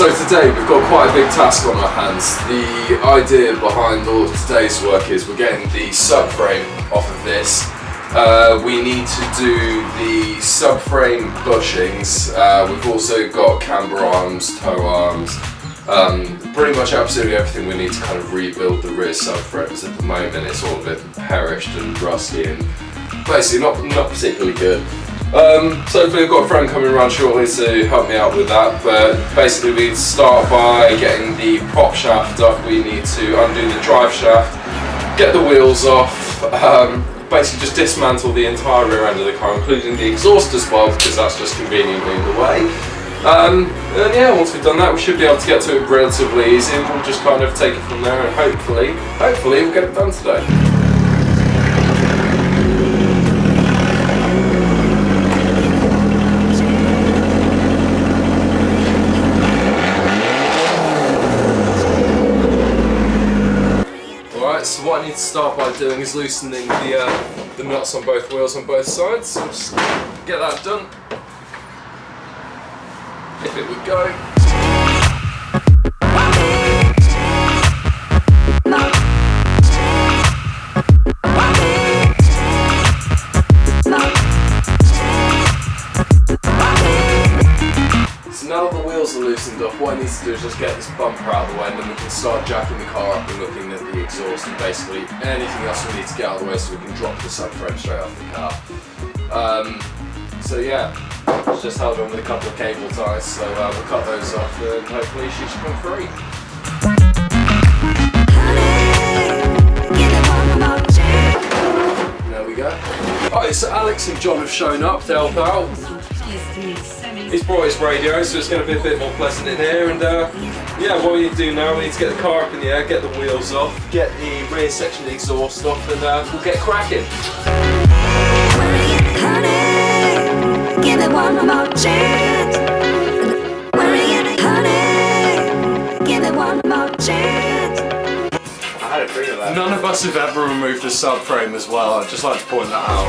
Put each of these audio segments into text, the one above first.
So today we've got quite a big task on our hands. The idea behind all of today's work is we're getting the subframe off of this. We need to do the subframe bushings. We've also got camber arms, toe arms, pretty much absolutely everything we need to kind of rebuild the rear subframes. At the moment it's all a bit perished and rusty and basically not particularly good. So hopefully I've got a friend coming around shortly to help me out with that, but basically we start by getting the prop shaft up. We need to undo the drive shaft, get the wheels off, basically just dismantle the entire rear end of the car, including the exhaust as well, because that's just conveniently in the way. And yeah, once we've done that we should be able to get to it relatively easy, and we'll just kind of take it from there, and hopefully we'll get it done today. So what I need to start by doing is loosening the nuts on both wheels on both sides. So just get that done. If it would go. So now that the wheels are loosened up, what I need to do is just get this bumper out of the way, and then we can start jacking the car up and looking at the exhaust and basically anything else we need to get out of the way so we can drop the subframe straight off the car. So yeah, it's just held on with a couple of cable ties, so we'll cut those off and hopefully she should come free. There we go. Alright, so Alex and John have shown up to help out. He's brought his radio, so it's going to be a bit more pleasant in here, and yeah, what we need to do now, we need to get the car up in the air, get the wheels off, get the rear section of the exhaust off, and we'll get cracking. Honey, give it one more chance. Honey, give it one more chance. I had a dream of that. None of us have ever removed the subframe as well, I'd just like to point that out.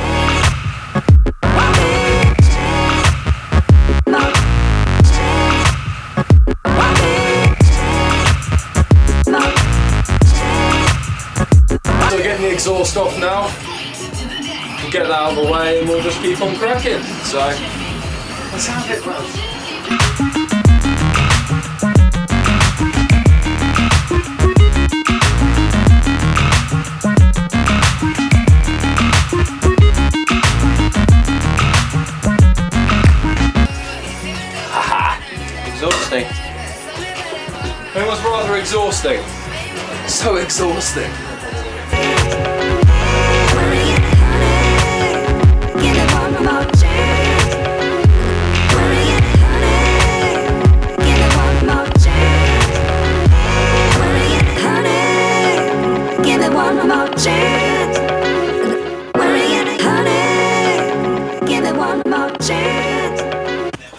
Getting the exhaust off now, we'll get that out of the way and we'll just keep on cracking. So let's have it, bro. Exhausting. It was rather exhausting. So exhausting.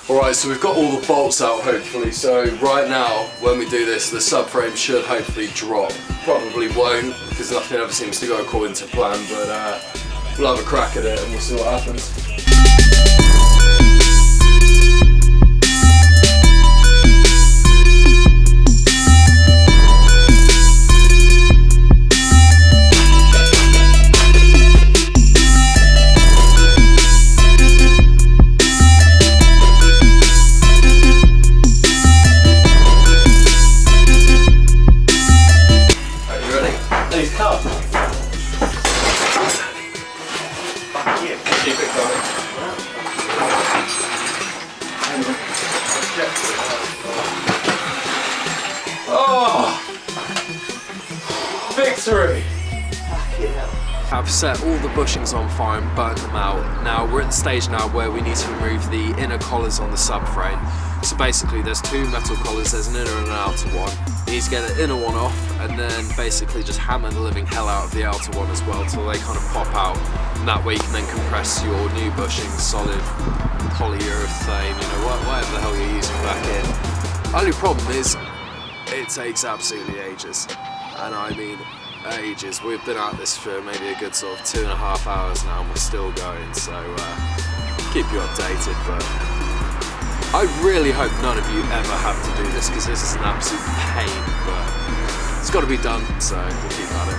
Alright, so we've got all the bolts out hopefully, so right now when we do this the subframe should hopefully drop. Probably won't because nothing ever seems to go according to plan, but we'll have a crack at it and we'll see what happens. Oh! Victory! I've set all the bushings on fire and burnt them out. Now we're at the stage now where we need to remove the inner collars on the subframe. So basically there's two metal collars, there's an inner and an outer one. You need to get the inner one off and then basically just hammer the living hell out of the outer one as well till they kind of pop out. And that way you can then compress your new bushings, solid polyurethane, you know, whatever the hell you're using back in. Only problem is it takes absolutely ages, and I mean ages. We've been at this for maybe a good sort of 2.5 hours now and we're still going, so keep you updated, but I really hope none of you ever have to do this, because this is an absolute pain, but it's got to be done, so we'll keep at it.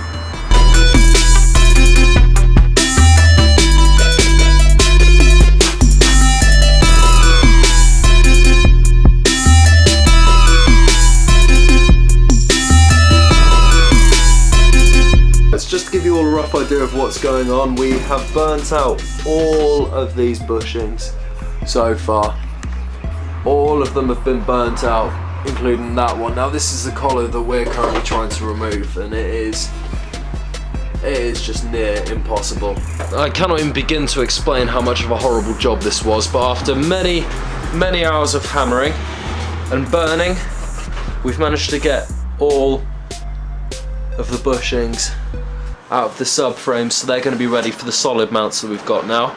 Just to give you all a rough idea of what's going on, we have burnt out all of these bushings so far. All of them have been burnt out, including that one. Now this is the collar that we're currently trying to remove, and it is just near impossible. I cannot even begin to explain how much of a horrible job this was, but after many hours of hammering and burning, we've managed to get all of the bushings out of the subframe, so they're going to be ready for the solid mounts that we've got now.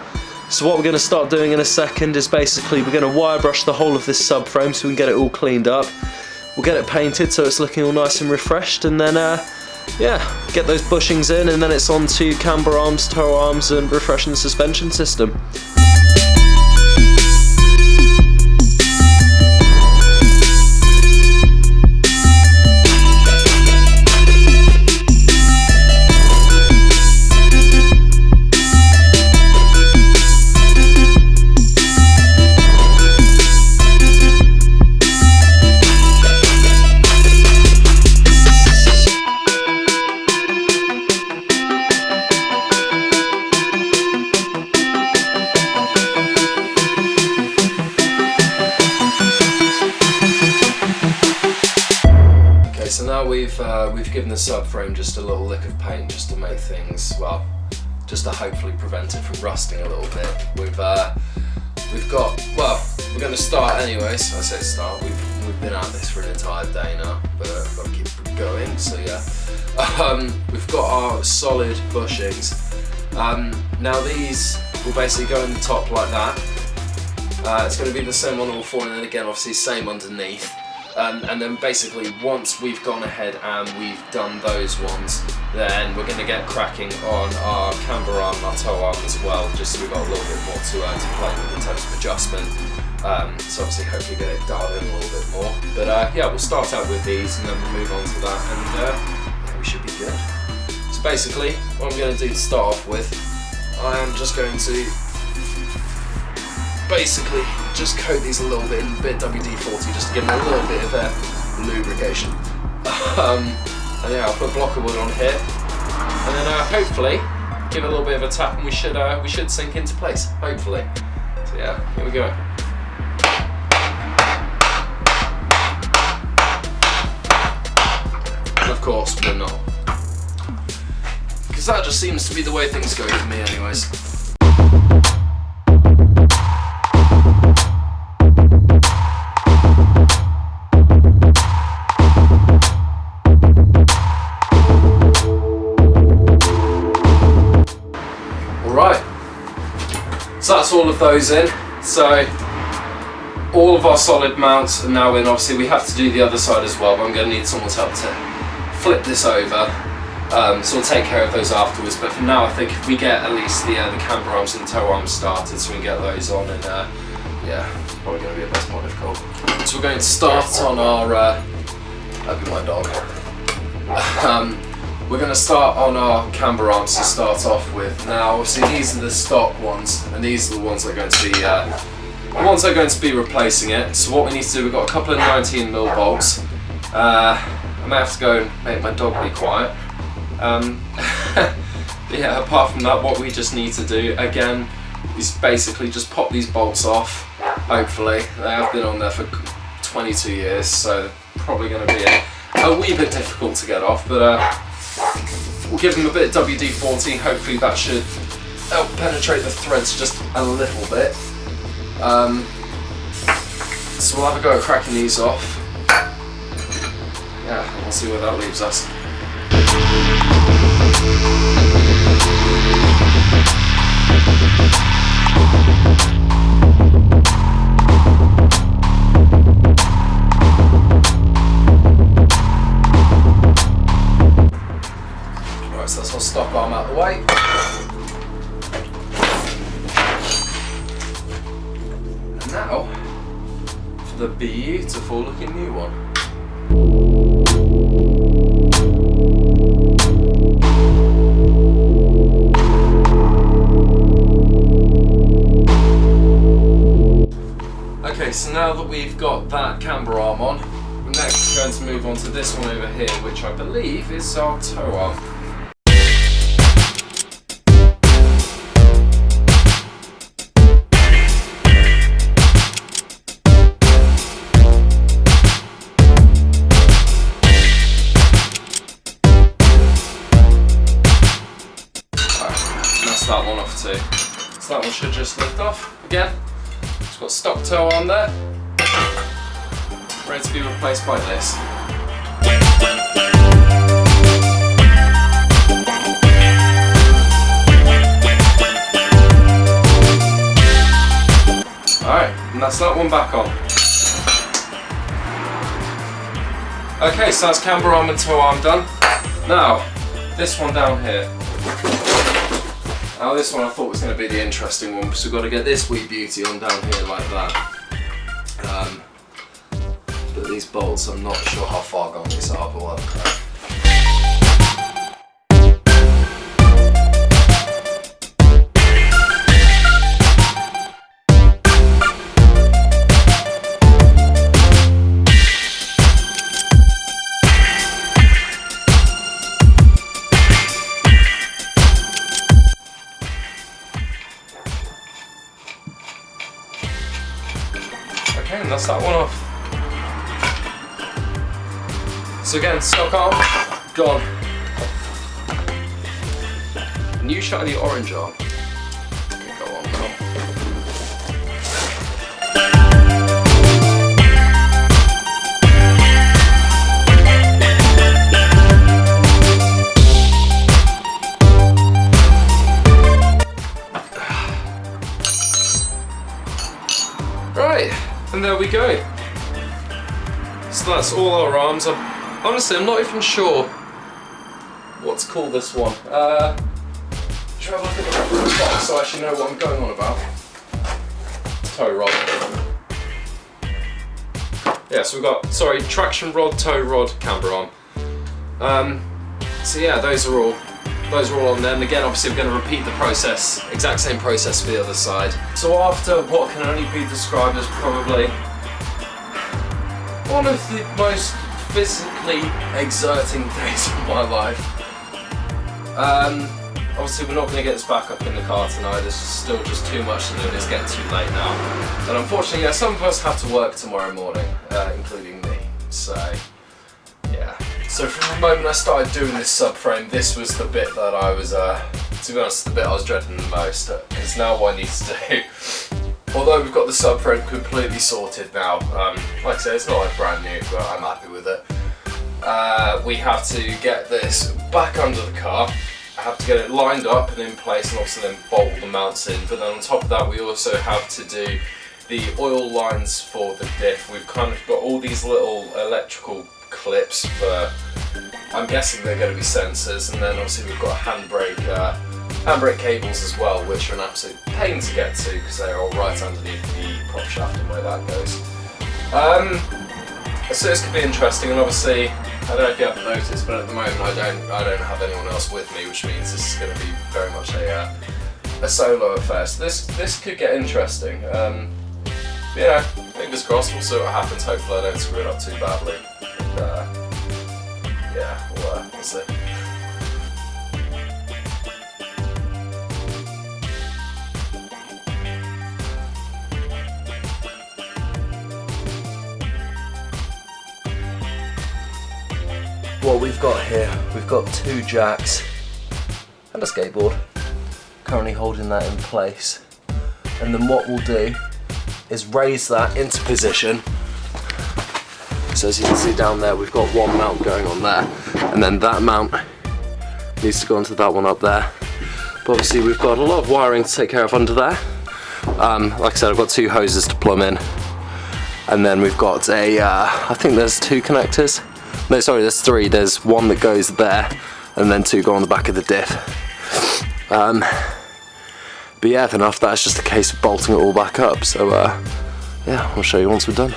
So what we're going to start doing in a second is basically we're going to wire brush the whole of this subframe so we can get it all cleaned up. We'll get it painted so it's looking all nice and refreshed, and then yeah, get those bushings in, and then it's on to camber arms, tow arms, and refreshing the suspension system. So now we've given the subframe just a little lick of paint just to make things, well, just to hopefully prevent it from rusting a little bit. We've got, well, we're going to start anyway, so I say start, we've been at this for an entire day now, but I've got to keep going, so yeah. We've got our solid bushings. Now these will basically go in the top like that. It's going to be the same on all four, and then again obviously same underneath. And then basically once we've gone ahead and we've done those ones, then we're going to get cracking on our camber arm and our tow arm as well, just so we've got a little bit more to play with in terms of adjustment. So obviously hopefully get it dialed in a little bit more. But yeah, we'll start out with these and then we'll move on to that, and yeah, we should be good. So basically what I'm going to do to start off with, I am just going to basically just coat these a little bit in a bit WD-40 just to give them a little bit of lubrication. And yeah, I'll put a block of wood on here, and then hopefully give it a little bit of a tap, and we should sink into place, hopefully. So yeah, here we go. And of course we're not, because that just seems to be the way things go with me anyways. So that's all of those in. So all of our solid mounts are now in. Obviously we have to do the other side as well, but I'm going to need someone's help to flip this over. So we'll take care of those afterwards, but for now I think if we get at least the camber arms and the tow arms started so we can get those on, and yeah, it's probably going to be a bit more difficult. So we're going to start on our, that'd be my dog. We're going to start on our camber arms to start off with. Now obviously these are the stock ones, and these are the ones that are going to be replacing it. So what we need to do, we've got a couple of 19mm bolts. I may have to go and make my dog be quiet. Yeah, apart from that, what we just need to do again is basically just pop these bolts off. Hopefully, they have been on there for 22 years, so they're probably going to be a wee bit difficult to get off, but we'll give them a bit of WD-40, hopefully that should help penetrate the threads just a little bit. So we'll have a go at cracking these off. Yeah, we'll see where that leaves us. Right, so that's our stock arm out of the way. And now the beautiful looking new one. Okay, so now that we've got that camber arm on, we're next going to move on to this one over here, which I believe is our toe arm. That's that one off too. So that one should just lift off again. It's got stock toe arm there, ready to be replaced by this. Alright, and that's that one back on. Okay, so that's camber arm and toe arm done. Now, this one down here. Now this one I thought was going to be the interesting one, because we've got to get this wee beauty on down here like that. But these bolts, I'm not sure how far gone these are, but we'll have a crack. Okay, and that's that one off. So again, stock arm, gone. New shiny orange arm. Okay, go on now. Right, and there we go. So that's all our arms. Honestly, I'm not even sure what to call this one. Should I have a look at the reference box so I actually know what I'm going on about? Toe rod. Yeah, so we've got, traction rod, toe rod, camber arm. So yeah, those are all on there. And again, obviously we're going to repeat the process, exact same process for the other side. So after what can only be described as probably one of the most physically exerting days of my life. Obviously we're not going to get this back up in the car tonight, there's still just too much to do and it's getting too late now. And unfortunately, yeah, some of us have to work tomorrow morning, including me, so yeah. So from the moment I started doing this subframe, this was the bit that I was, to be honest, the bit I was dreading the most, because now what I need to do, although we've got the subframe completely sorted now, like I say, it's not like brand new, but I'm happy with it. We have to get this back under the car. I have to get it lined up and in place, and obviously then bolt the mounts in. But then on top of that, we also have to do the oil lines for the diff. We've kind of got all these little electrical clips for, I'm guessing they're going to be sensors, and then obviously we've got handbrake cables as well, which are an absolute pain to get to because they're all right underneath the prop shaft and where that goes. So this could be interesting, and obviously I don't know if you haven't noticed, but at the moment I don't have anyone else with me, which means this is going to be very much a solo affair. So this could get interesting. You know, fingers crossed. We'll see what happens. Hopefully I don't screw it up too badly. And, yeah, we'll see. What we've got here, we've got 2 jacks and a skateboard currently holding that in place, and then what we'll do is raise that into position. So as you can see down there, we've got one mount going on there, and then that mount needs to go onto that one up there. But obviously we've got a lot of wiring to take care of under there. Like I said, I've got 2 hoses to plumb in, and then we've got I think there's 2 connectors. No, sorry, there's 3. There's one that goes there, and then 2 go on the back of the diff. But yeah, then after that, it's just a case of bolting it all back up. So yeah, I'll show you once we're done.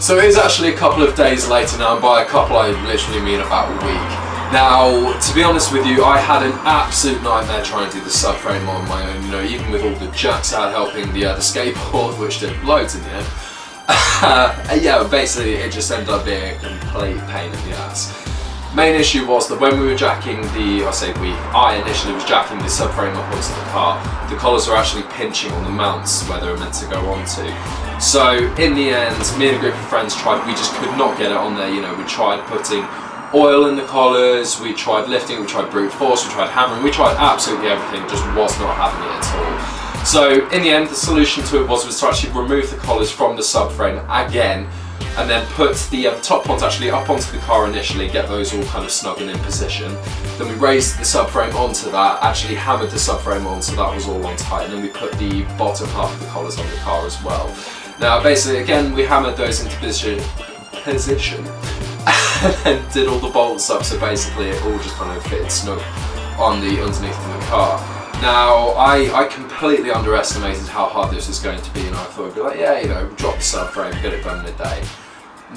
So it is actually a couple of days later now, and by a couple I literally mean about a week. Now, to be honest with you, I had an absolute nightmare trying to do the subframe on my own, you know, even with all the jacks out helping the skateboard, which did loads in the end. Yeah, basically it just ended up being a complete pain in the ass. Main issue was that when we were jacking I initially was jacking the subframe up onto the car, the collars were actually pinching on the mounts where they were meant to go onto. So in the end, me and a group of friends we just could not get it on there, you know, we tried putting oil in the collars, we tried lifting, we tried brute force, we tried hammering, we tried absolutely everything, just was not having it at all. So in the end, the solution to it was to actually remove the collars from the subframe again, and then put the top ones actually up onto the car initially, get those all kind of snug and in position. Then we raised the subframe onto that, actually hammered the subframe on so that was all on tight, and then we put the bottom half of the collars on the car as well. Now basically again we hammered those into position and then did all the bolts up, so basically it all just kind of fitted snug on the underneath of the car. Now I completely underestimated how hard this was going to be, and I thought it'd be like, yeah, you know, drop the subframe, get it done in a day.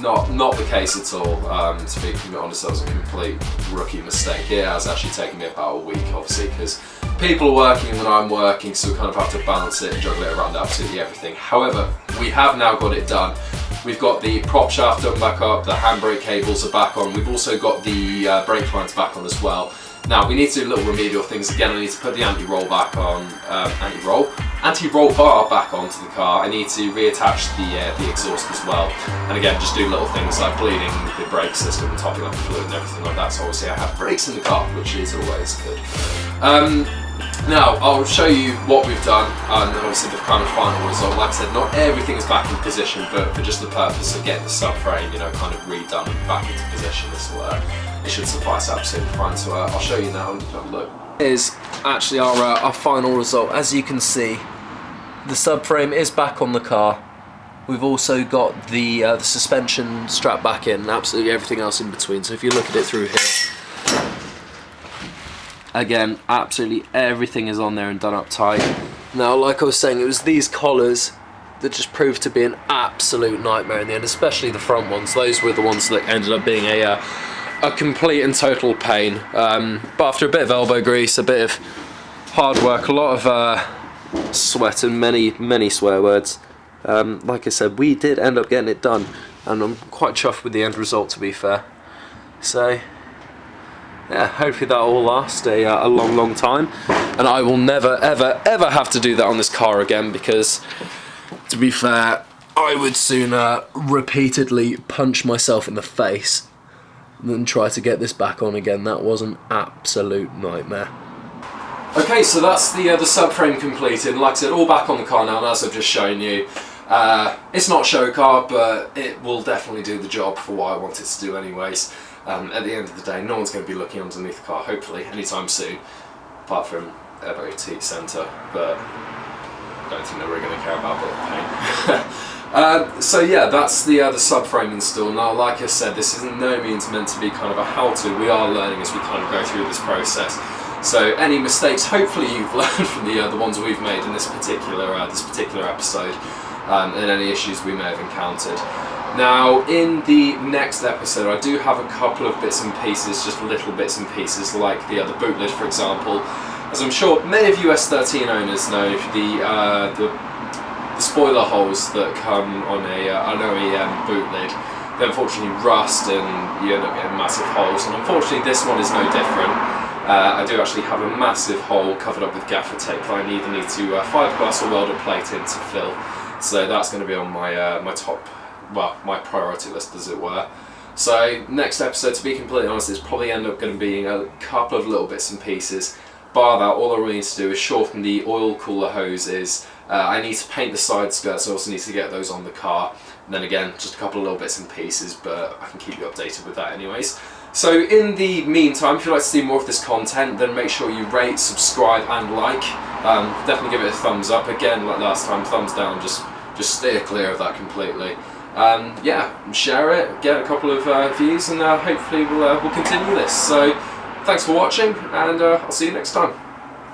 Not the case at all. To be honest, that was a complete rookie mistake. It has actually taken me about a week, obviously, because people are working when I'm working, so we kind of have to balance it and juggle it around absolutely everything. However, we have now got it done. We've got the prop shaft done back up, the handbrake cables are back on, we've also got the brake lines back on as well. Now we need to do little remedial things again. I need to put the anti-roll back on, anti-roll bar back onto the car. I need to reattach the exhaust as well, and again just do little things like bleeding the brake system and topping up the fluid and everything like that. So obviously I have brakes in the car, which is always good. Now I'll show you what we've done, and obviously the kind of final result. Like I said, not everything is back in position, but for just the purpose of getting the subframe, you know, kind of redone and back into position, it should suffice absolutely fine. So I'll show you now and have a look. Here's actually our final result. As you can see, the subframe is back on the car. We've also got the suspension strap back in, and absolutely everything else in between. So if you look at it through here, again, absolutely everything is on there and done up tight. Now, like I was saying, it was these collars that just proved to be an absolute nightmare in the end, especially the front ones. Those were the ones that ended up being a complete and total pain. But after a bit of elbow grease, a bit of hard work, a lot of sweat and many swear words, like I said, we did end up getting it done, and I'm quite chuffed with the end result, to be fair. So yeah, hopefully that will last a long time, and I will never ever have to do that on this car again, because to be fair, I would sooner repeatedly punch myself in the face than try to get this back on again. That was an absolute nightmare. Okay, so that's the subframe completed, and like I said, all back on the car now, and as I've just shown you, it's not show car, but it will definitely do the job for what I want it to do anyways. At the end of the day, no one's going to be looking underneath the car, hopefully, anytime soon, apart from a boutique centre, but I don't think they're really going to care about the paint. So yeah, that's the subframe install. Now, like I said, this is in no means meant to be kind of a how-to. We are learning as we kind of go through this process. So any mistakes, hopefully you've learned from the ones we've made in this particular episode, and any issues we may have encountered. Now, in the next episode, I do have a couple of bits and pieces, just little bits and pieces, like the boot lid, for example. As I'm sure many of you S13 owners know, the spoiler holes that come on an OEM boot lid, they unfortunately rust and you end up getting massive holes, and unfortunately this one is no different. I do actually have a massive hole covered up with gaffer tape that I either need to fiberglass or weld a plate in to fill. So that's going to be on my my priority list, as it were. So next episode, to be completely honest, is probably end up going to be a couple of little bits and pieces. Bar that, all I really need to do is shorten the oil cooler hoses. I need to paint the side skirts, I also need to get those on the car. And then again, just a couple of little bits and pieces, but I can keep you updated with that anyways. So in the meantime, if you'd like to see more of this content, then make sure you rate, subscribe and like. Definitely give it a thumbs up. Again, like last time, thumbs down, just steer clear of that completely. Yeah, share it, get a couple of views, and hopefully we'll continue this. So thanks for watching, and I'll see you next time.